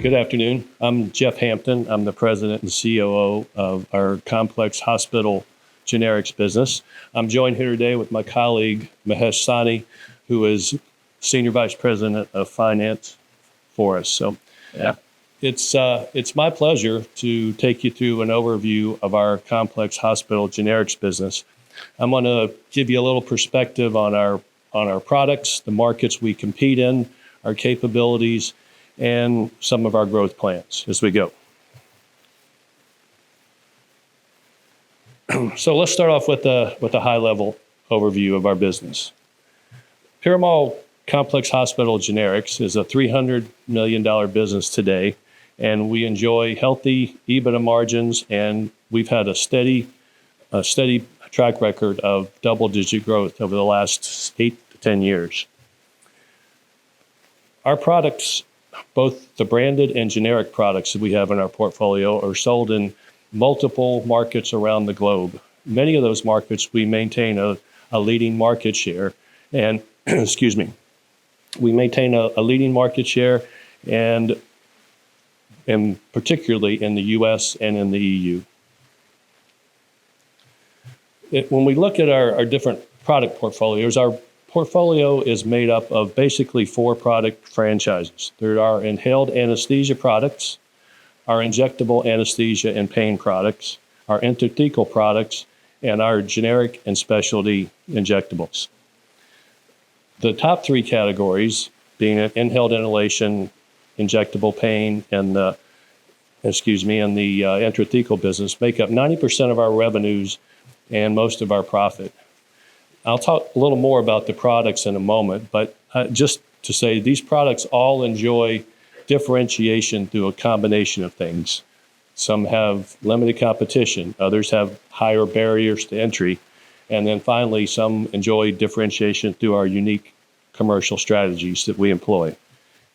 Good afternoon. I'm Jeff Hampton. I'm the president and COO of our complex hospital generics business. I'm joined here today with my colleague, Mahesh Sani, who is Senior Vice President of Finance for us. So it's my pleasure to take you through an overview of our complex hospital generics business. I'm going to give you a little perspective on our products, the markets we compete in, our capabilities, and some of our growth plans as we go. So let's start off with a high-level overview of our business. Piramal Complex Hospital Generics is a $300 million business today, and we enjoy healthy EBITDA margins, and we've had a steady track record of double-digit growth over the last 8 to 10 years. Our products, both the branded and generic products that we have in our portfolio, are sold in multiple markets around the globe. Many of those markets we maintain a leading market share, and we maintain a leading market share, and particularly in the U.S. and in the EU. When we look at our different product portfolios, our portfolio is made up of basically 4 product franchises. There are inhaled anesthesia products, our injectable anesthesia and pain products, our intrathecal products, and our generic and specialty injectables. The top 3 categories, being inhaled inhalation, injectable pain, and the intrathecal business, make up 90% of our revenues and most of our profit. I'll talk a little more about the products in a moment, but just to say these products all enjoy differentiation through a combination of things. Some have limited competition, others have higher barriers to entry, and then finally some enjoy differentiation through our unique commercial strategies that we employ.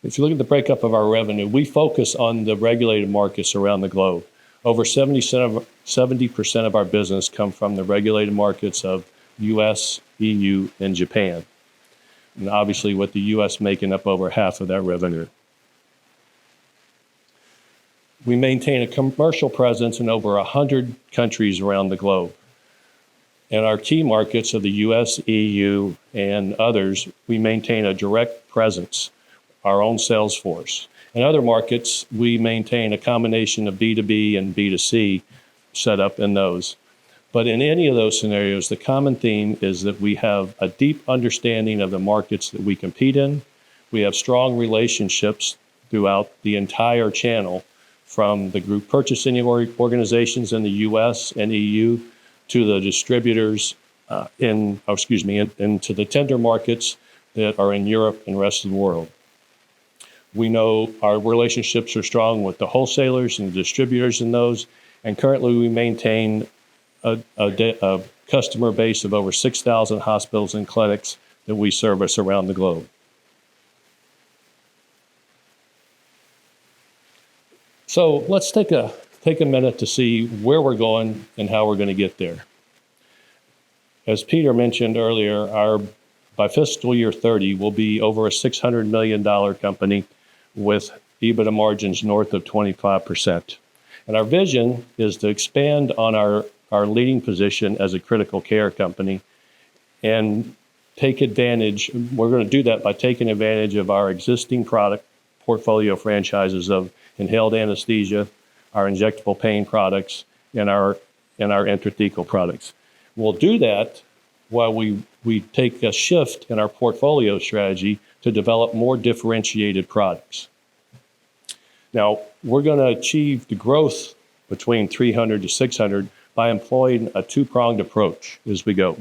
If you look at the breakup of our revenue, we focus on the regulated markets around the globe. Over 70% of our business come from the regulated markets of U.S., EU, and Japan. And obviously with the U.S. making up over half of that revenue. We maintain a commercial presence in over 100 countries around the globe. In our key markets of the U.S., EU, and others, we maintain a direct presence, our own sales force. In other markets, we maintain a combination of B2B and B2C set up in those. But in any of those scenarios, the common theme is that we have a deep understanding of the markets that we compete in. We have strong relationships throughout the entire channel, from the group purchasing organizations in the U.S. and EU to the distributors into the tender markets that are in Europe and the rest of the world. We know our relationships are strong with the wholesalers and the distributors in those, and currently we maintain a customer base of over 6,000 hospitals and clinics that we service around the globe. So let's take a minute to see where we're going and how we're going to get there. As Peter mentioned earlier, by fiscal year 30, we'll be over a $600 million company with EBITDA margins north of 25%. And our vision is to expand on our leading position as a critical care company and take advantage. We're going to do that by taking advantage of our existing product portfolio franchises of inhaled anesthesia, our injectable pain products, and our intrathecal products. We'll do that while we take a shift in our portfolio strategy to develop more differentiated products. Now, we're going to achieve the growth between 300 to 600 by employing a 2-pronged approach as we go.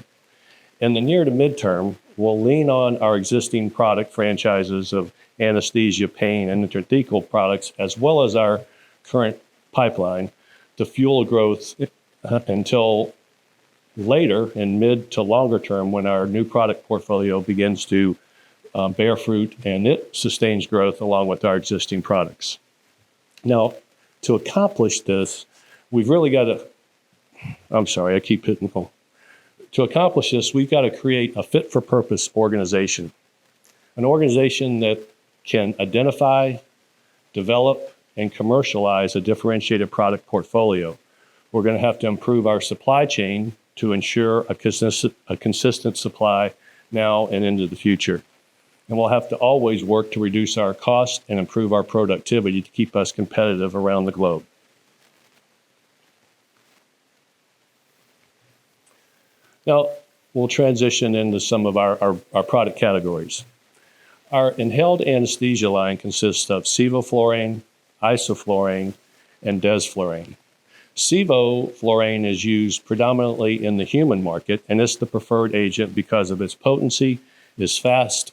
In the near to midterm, we'll lean on our existing product franchises of anesthesia, pain, and intrathecal products, as well as our current pipeline, to fuel growth until later in mid to longer term when our new product portfolio begins to bear fruit and it sustains growth along with our existing products. Now, to accomplish this, we've really got to, To accomplish this, we've got to create a fit-for-purpose organization, an organization that can identify, develop, and commercialize a differentiated product portfolio. We're going to have to improve our supply chain to ensure a consistent supply now and into the future. And we'll have to always work to reduce our costs and improve our productivity to keep us competitive around the globe. Now, we'll transition into some of our product categories. Our inhaled anesthesia line consists of sevoflurane, isoflurane, and desflurane. Sevoflurane is used predominantly in the human market, and it's the preferred agent because of its potency, it's fast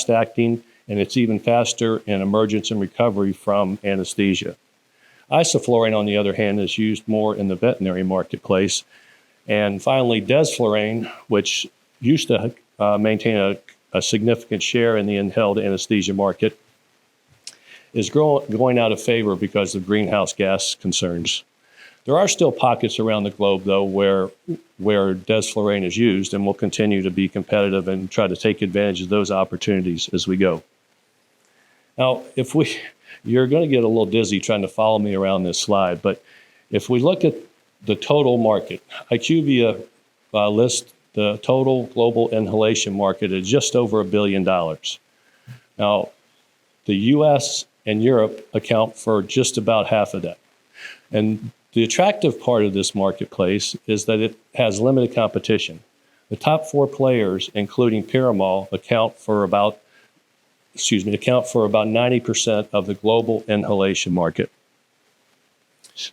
acting, and it's even faster in emergence and recovery from anesthesia. Isoflurane, on the other hand, is used more in the veterinary marketplace. And finally, desflurane, which used to maintain a significant share in the inhaled anesthesia market, is going out of favor because of greenhouse gas concerns. There are still pockets around the globe, though, where desflurane is used, and we'll continue to be competitive and try to take advantage of those opportunities as we go. Now, you're going to get a little dizzy trying to follow me around this slide, but if we look at the total market, IQVIA lists the total global inhalation market at just over $1 billion. Now, the US and Europe account for just about half of that. And the attractive part of this marketplace is that it has limited competition. The top 4 players, including Piramal, account for about 90% of the global inhalation market.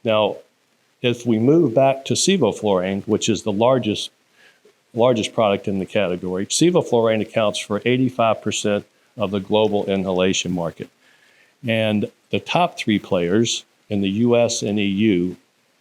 Now, if we move back to sevoflurane, which is the largest product in the category, sevoflurane accounts for 85% of the global inhalation market. And the top 3 players in the US and EU,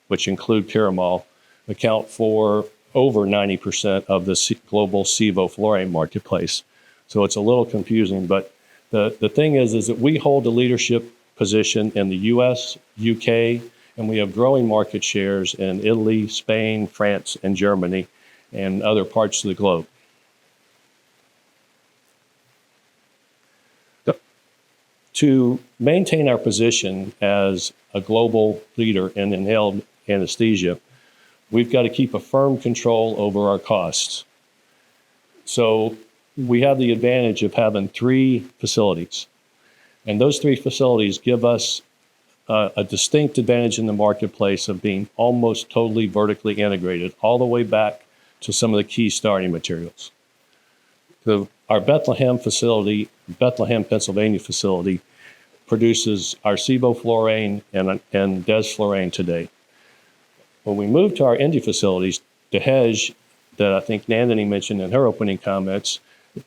which include Piramal, account for over 90% of the global sevoflurane marketplace. So it's a little confusing, but the thing is that we hold a leadership position in the US, UK, and we have growing market shares in Italy, Spain, France, and Germany, and other parts of the globe. To maintain our position as a global leader in inhaled anesthesia, we've got to keep a firm control over our costs. So we have the advantage of having 3 facilities, and those 3 facilities give us a distinct advantage in the marketplace of being almost totally vertically integrated, all the way back to some of the key starting materials. Our Bethlehem, Pennsylvania facility produces our sevoflurane and desflurane today. When we move to our Indy facilities, DeHej, that I think Nandini mentioned in her opening comments,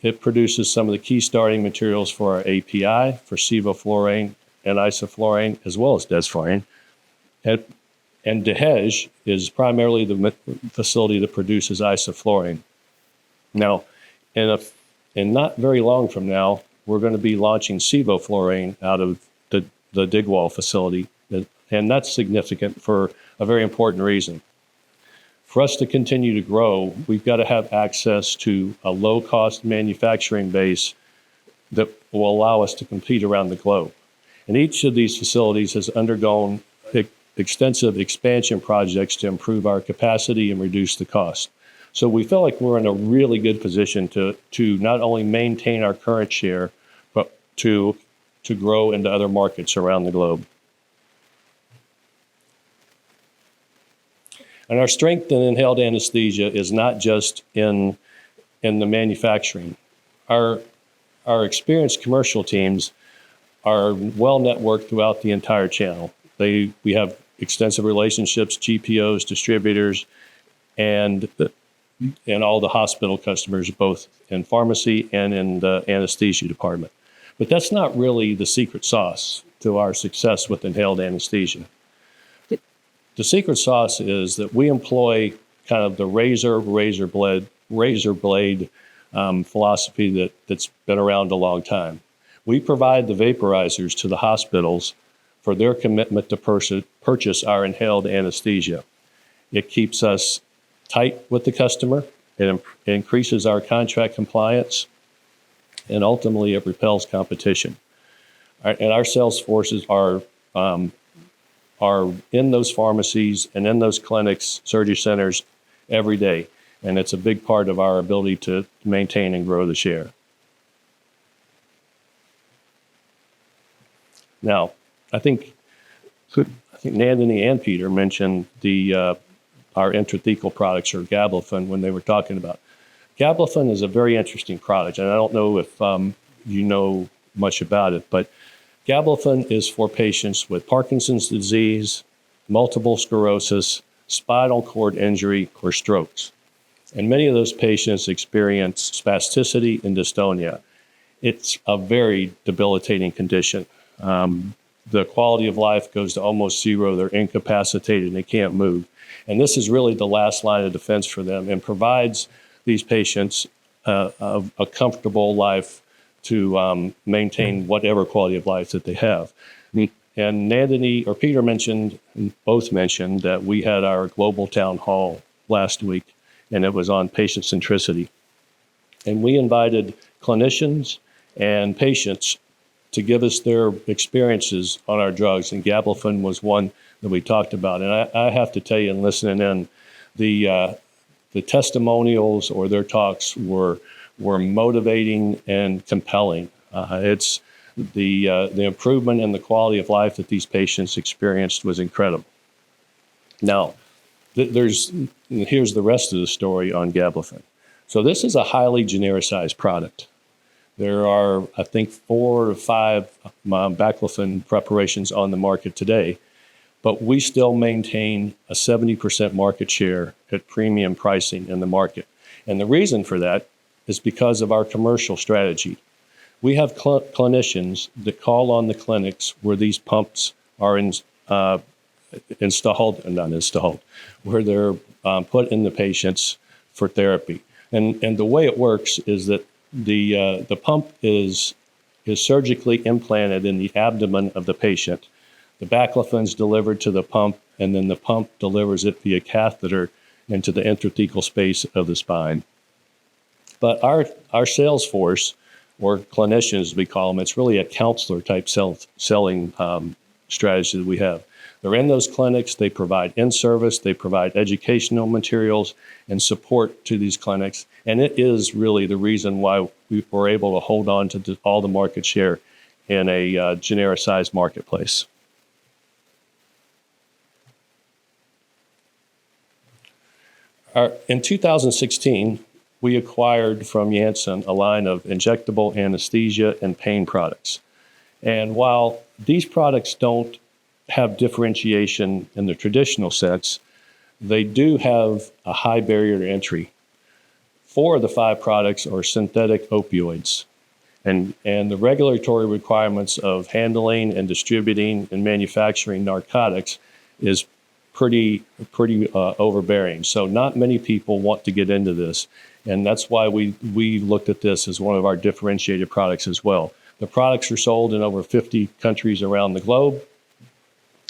it produces some of the key starting materials for our API, for sevoflurane and isoflurane, as well as desflurane. And DeHej is primarily the facility that produces isoflurane. Now, in not very long from now, we're going to be launching sevoflurane out of the Digwall facility, and that's significant for a very important reason. For us to continue to grow, we've got to have access to a low-cost manufacturing base that will allow us to compete around the globe. And each of these facilities has undergone extensive expansion projects to improve our capacity and reduce the cost. So we feel like we're in a really good position to not only maintain our current share, but to grow into other markets around the globe. And our strength in inhaled anesthesia is not just in the manufacturing. Our experienced commercial teams are well networked throughout the entire channel. We have extensive relationships, GPOs, distributors, and all the hospital customers, both in pharmacy and in the anesthesia department. But that's not really the secret sauce to our success with inhaled anesthesia. The secret sauce is that we employ kind of the razor blade philosophy that's been around a long time. We provide the vaporizers to the hospitals for their commitment to purchase our inhaled anesthesia. It keeps us tight with the customer, it increases our contract compliance, and ultimately it repels competition. And our sales forces are are in those pharmacies and in those clinics, surgery centers every day. And it's a big part of our ability to maintain and grow the share. Now, I think Nandini and Peter mentioned our intrathecal products, or Gabapentin, when they were talking about. Gabapentin is a very interesting product, and I don't know if you know much about it, but Gabapentin is for patients with Parkinson's disease, multiple sclerosis, spinal cord injury, or strokes. And many of those patients experience spasticity and dystonia. It's a very debilitating condition. The quality of life goes to almost zero. They're incapacitated and they can't move. And this is really the last line of defense for them, and provides these patients a comfortable life to maintain whatever quality of life that they have. And Nandini or Peter both mentioned that we had our global town hall last week, and it was on patient centricity. And we invited clinicians and patients to give us their experiences on our drugs, and Gabapentin was one that we talked about. And I have to tell you, in listening in, the testimonials or their talks were motivating and compelling. It's the improvement in the quality of life that these patients experienced was incredible. Now, here's the rest of the story on Gabapentin. So this is a highly genericized product. There are, I think, 4 or 5 baclofen preparations on the market today, but we still maintain a 70% market share at premium pricing in the market. And the reason for that is because of our commercial strategy. We have clinicians that call on the clinics where these pumps are installed, where they're put in the patients for therapy. And the way it works is that the pump is surgically implanted in the abdomen of the patient. The baclofen is delivered to the pump, and then the pump delivers it via catheter into the intrathecal space of the spine. But our sales force, or clinicians as we call them, it's really a counselor type selling strategy that we have. They're in those clinics, they provide in-service, they provide educational materials and support to these clinics. And it is really the reason why we were able to hold on to all the market share in a genericized marketplace. In 2016, we acquired from Janssen a line of injectable anesthesia and pain products. And while these products don't have differentiation in the traditional sense, they do have a high barrier to entry. 4 of the 5 products are synthetic opioids. And the regulatory requirements of handling and distributing and manufacturing narcotics is pretty overbearing. So not many people want to get into this. And that's why we looked at this as one of our differentiated products as well. The products are sold in over 50 countries around the globe.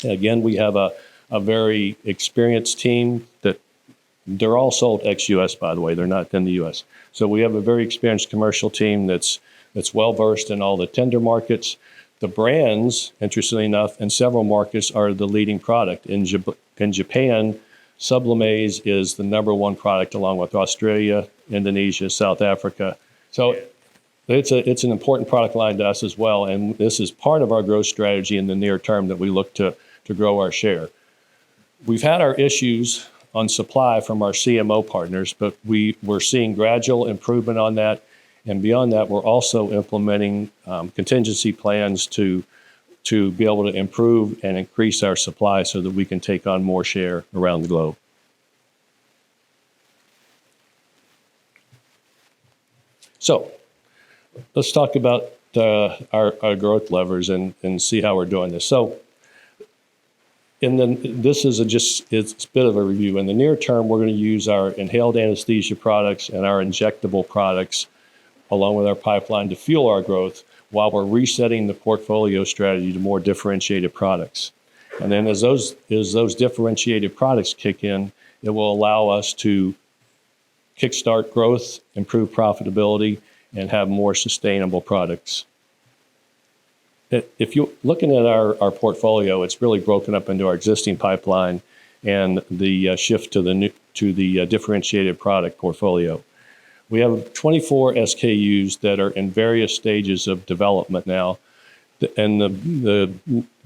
Again, we have a very experienced team that they're all sold ex-US, by the way. They're not in the US. So we have a very experienced commercial team that's well-versed in all the tender markets. The brands, interestingly enough, in several markets are the leading product. In Japan, Sublimase is the #1 product, along with Australia, Indonesia, South Africa. So it's an important product line to us as well, and this is part of our growth strategy in the near term that we look to grow our share. We've had our issues on supply from our CMO partners, but we're seeing gradual improvement on that. And beyond that, we're also implementing contingency plans to be able to improve and increase our supply so that we can take on more share around the globe. So let's talk about our growth levers and see how we're doing this. So this is it's a bit of a review. In the near term, we're going to use our inhaled anesthesia products and our injectable products along with our pipeline to fuel our growth while we're resetting the portfolio strategy to more differentiated products. And then as those differentiated products kick in, it will allow us to kickstart growth, improve profitability, and have more sustainable products. if you're looking at our portfolio, it's really broken up into our existing pipeline and the shift to the differentiated product portfolio. We have 24 SKUs that are in various stages of development now. And the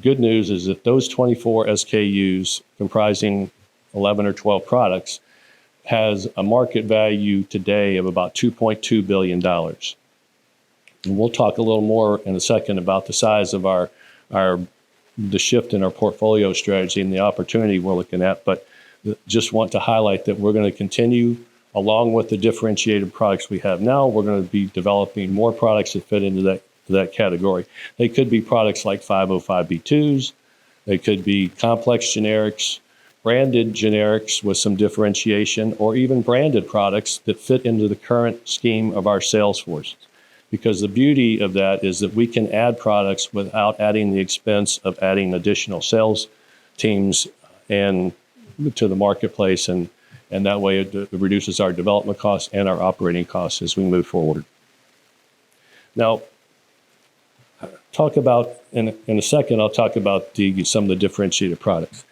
good news is that those 24 SKUs comprising 11 or 12 products has a market value today of about $2.2 billion. And we'll talk a little more in a second about the size of the shift in our portfolio strategy and the opportunity we're looking at. But just want to highlight that we're going to continue along with the differentiated products we have now. We're going to be developing more products that fit into that category. They could be products like 505(b)(2)s. They could be complex generics, branded generics with some differentiation, or even branded products that fit into the current scheme of our sales force. Because the beauty of that is that we can add products without adding the expense of adding additional sales teams and to the marketplace, and that way it reduces our development costs and our operating costs as we move forward. Now, talk about in a second. I'll talk about some of the differentiated products.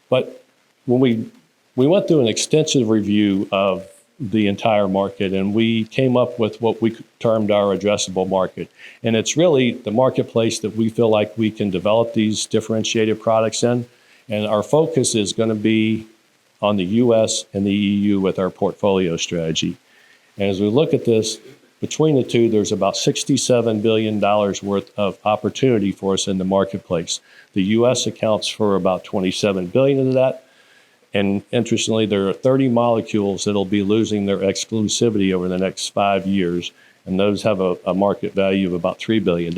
But when we went through an extensive review of the entire market, and we came up with what we termed our addressable market. And it's really the marketplace that we feel like we can develop these differentiated products in. And our focus is going to be on the U.S. and the EU with our portfolio strategy. And as we look at this, between the two, there's about $67 billion worth of opportunity for us in the marketplace. The U.S. accounts for about $27 billion of that. And interestingly, there are 30 molecules that'll be losing their exclusivity over the next 5 years, and those have a market value of about $3 billion.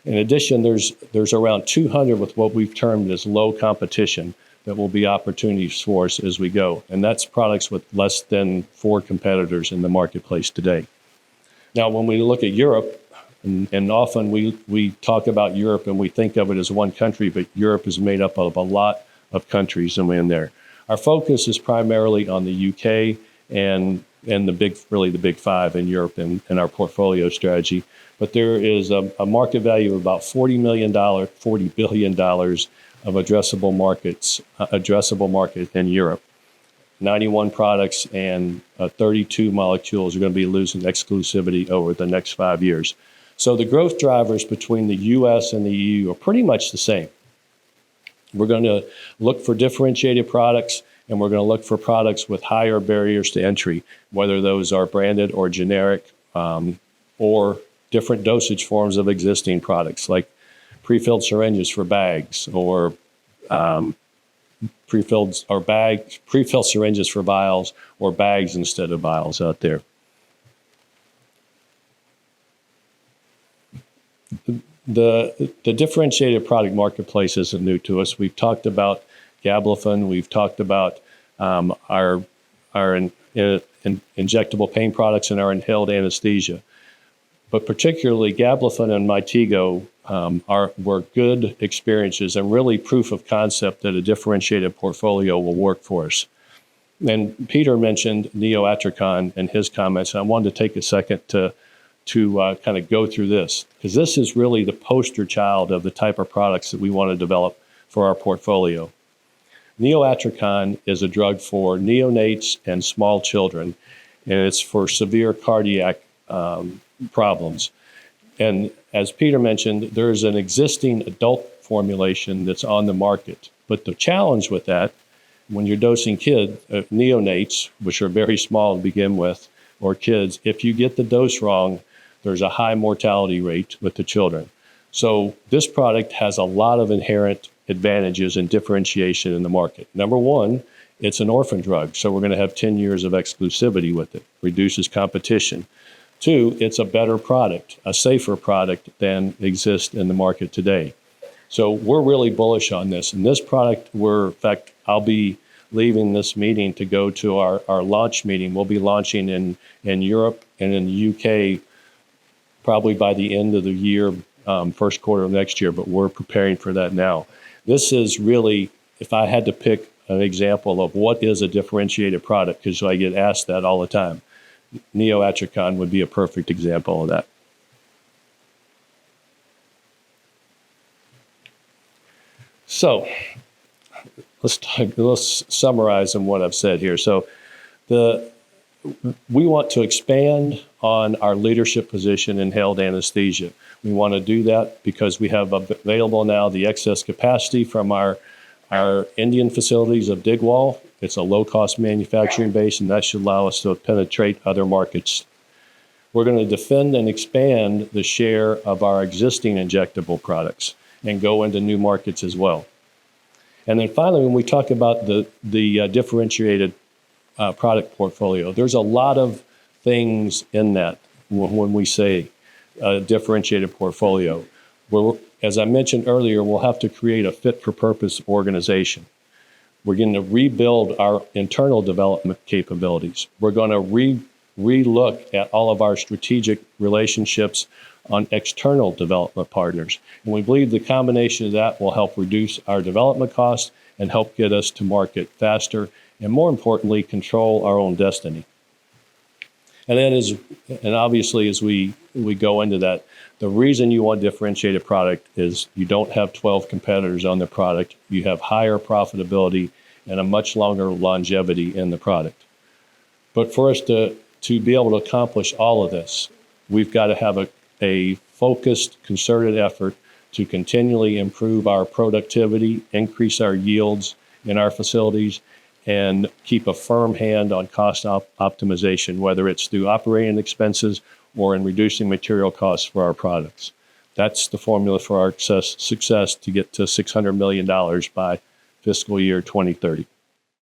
In addition, there's around 200 with what we've termed as low competition that will be opportunities for us as we go, and that's products with less than 4 competitors in the marketplace today. Now, when we look at Europe, and often we talk about Europe and we think of it as one country, but Europe is made up of a lot of countries in there. Our focus is primarily on the UK and the big five in Europe and our portfolio strategy. But there is a market value of about $40 billion of addressable market in Europe. 91 products and 32 molecules are going to be losing exclusivity over the next 5 years. So the growth drivers between the US and the EU are pretty much the same. We're going to look for differentiated products, and we're going to look for products with higher barriers to entry, whether those are branded or generic, or different dosage forms of existing products, like prefilled syringes for bags, or prefilled syringes for vials, or bags instead of vials out there. The differentiated product marketplace isn't new to us. We've talked about Gabapentin. We've talked about our injectable pain products and our inhaled anesthesia. But particularly Gabapentin and Mytego were good experiences and really proof of concept that a differentiated portfolio will work for us. And Peter mentioned Neoatricon in his comments, and I wanted to take a second to kind of go through this, because this is really the poster child of the type of products that we want to develop for our portfolio. Neoatricon is a drug for neonates and small children, and it's for severe cardiac problems. And as Peter mentioned, there's an existing adult formulation that's on the market. But the challenge with that, when you're dosing neonates, which are very small to begin with, or kids, if you get the dose wrong, there's a high mortality rate with the children. So this product has a lot of inherent advantages and differentiation in the market. Number one, it's an orphan drug, so we're going to have 10 years of exclusivity with it, reduces competition. Two, it's a better product, a safer product than exists in the market today. So we're really bullish on this. And this product, in fact, I'll be leaving this meeting to go to our launch meeting. We'll be launching in Europe and in the UK probably by the end of the year, first quarter of next year, but we're preparing for that now. This is really, if I had to pick an example of what is a differentiated product, because I get asked that all the time, Neoatricon would be a perfect example of that. So let's summarize on what I've said here. So we want to expand on our leadership position in held anesthesia. We want to do that because we have available now the excess capacity from our Indian facilities of Digwall. It's a low-cost manufacturing base, and that should allow us to penetrate other markets. We're going to defend and expand the share of our existing injectable products and go into new markets as well. And then finally, when we talk about the differentiated product portfolio, there's a lot of things in that when we say differentiated portfolio. As I mentioned earlier, we'll have to create a fit-for-purpose organization. We're going to rebuild our internal development capabilities. We're going to re-look at all of our strategic relationships on external development partners. And we believe the combination of that will help reduce our development costs and help get us to market faster, and more importantly, control our own destiny. And then obviously as we go into that, the reason you want a differentiated product is you don't have 12 competitors on the product. You have higher profitability and a much longer longevity in the product. But for us to be able to accomplish all of this, we've got to have a focused, concerted effort to continually improve our productivity, increase our yields in our facilities, and keep a firm hand on cost optimization, whether it's through operating expenses or in reducing material costs for our products. That's the formula for our success to get to $600 million by fiscal year 2030.